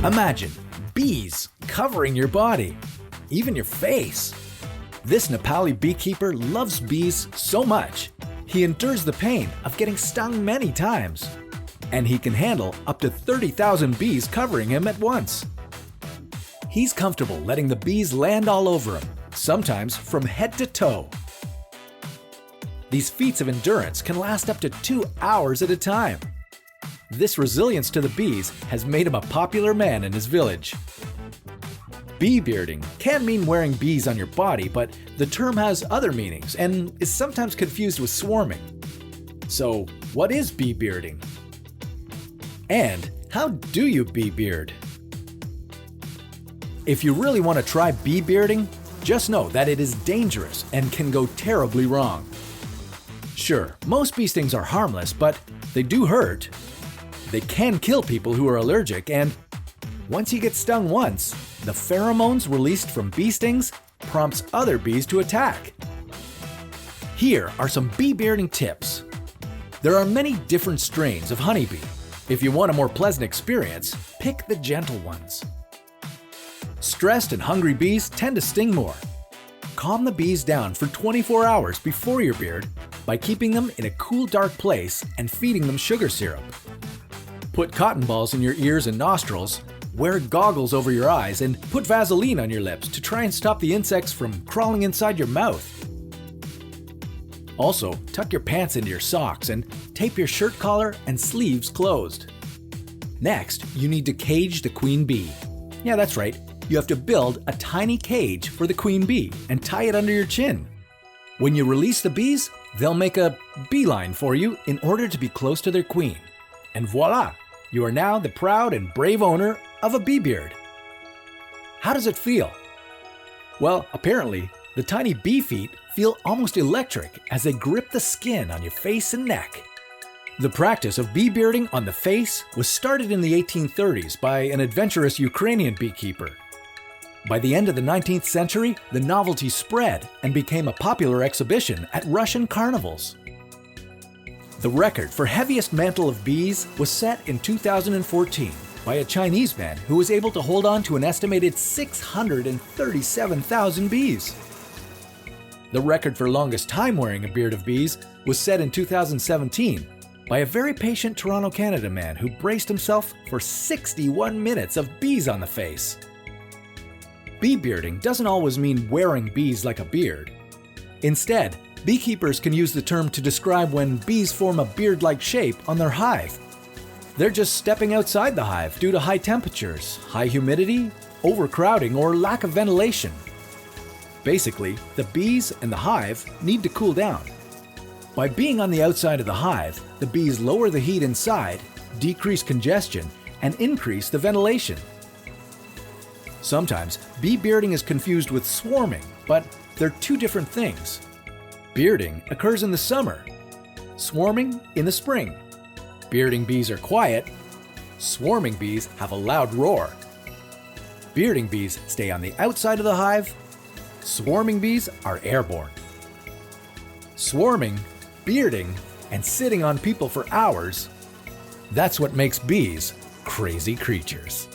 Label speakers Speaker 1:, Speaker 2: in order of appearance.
Speaker 1: Imagine bees covering your body, even your face. This Nepali beekeeper loves bees so much, he endures the pain of getting stung many times. And he can handle up to 30,000 bees covering him at once. He's comfortable letting the bees land all over him, sometimes from head to toe. These feats of endurance can last up to 2 hours at a time. This resilience to the bees has made him a popular man in his village. Bee bearding can mean wearing bees on your body, but the term has other meanings and is sometimes confused with swarming. So, what is bee bearding? And how do you bee beard? If you really want to try bee bearding, just know that it is dangerous and can go terribly wrong. Sure, most bee stings are harmless, but they do hurt. They can kill people who are allergic, and once you get stung once, the pheromones released from bee stings prompts other bees to attack. Here are some bee bearding tips. There are many different strains of honeybee. If you want a more pleasant experience, pick the gentle ones. Stressed and hungry bees tend to sting more. Calm the bees down for 24 hours before your beard by keeping them in a cool, dark place and feeding them sugar syrup. Put cotton balls in your ears and nostrils, wear goggles over your eyes, and put Vaseline on your lips to try and stop the insects from crawling inside your mouth. Also, tuck your pants into your socks and tape your shirt collar and sleeves closed. Next, you need to cage the queen bee. Yeah, that's right. You have to build a tiny cage for the queen bee and tie it under your chin. When you release the bees, they'll make a beeline for you in order to be close to their queen. And voila! You are now the proud and brave owner of a bee beard. How does it feel? Well, apparently, the tiny bee feet feel almost electric as they grip the skin on your face and neck. The practice of bee bearding on the face was started in the 1830s by an adventurous Ukrainian beekeeper. By the end of the 19th century, the novelty spread and became a popular exhibition at Russian carnivals. The record for heaviest mantle of bees was set in 2014 by a Chinese man who was able to hold on to an estimated 637,000 bees. The record for longest time wearing a beard of bees was set in 2017 by a very patient Toronto, Canada man who braced himself for 61 minutes of bees on the face. Bee bearding doesn't always mean wearing bees like a beard. Instead, beekeepers can use the term to describe when bees form a beard-like shape on their hive. They're just stepping outside the hive due to high temperatures, high humidity, overcrowding, or lack of ventilation. Basically, the bees and the hive need to cool down. By being on the outside of the hive, the bees lower the heat inside, decrease congestion, and increase the ventilation. Sometimes, bee bearding is confused with swarming, but they're two different things. Bearding occurs in the summer, swarming in the spring. Bearding bees are quiet, swarming bees have a loud roar. Bearding bees stay on the outside of the hive, swarming bees are airborne. Swarming, bearding, and sitting on people for hours, that's what makes bees crazy creatures.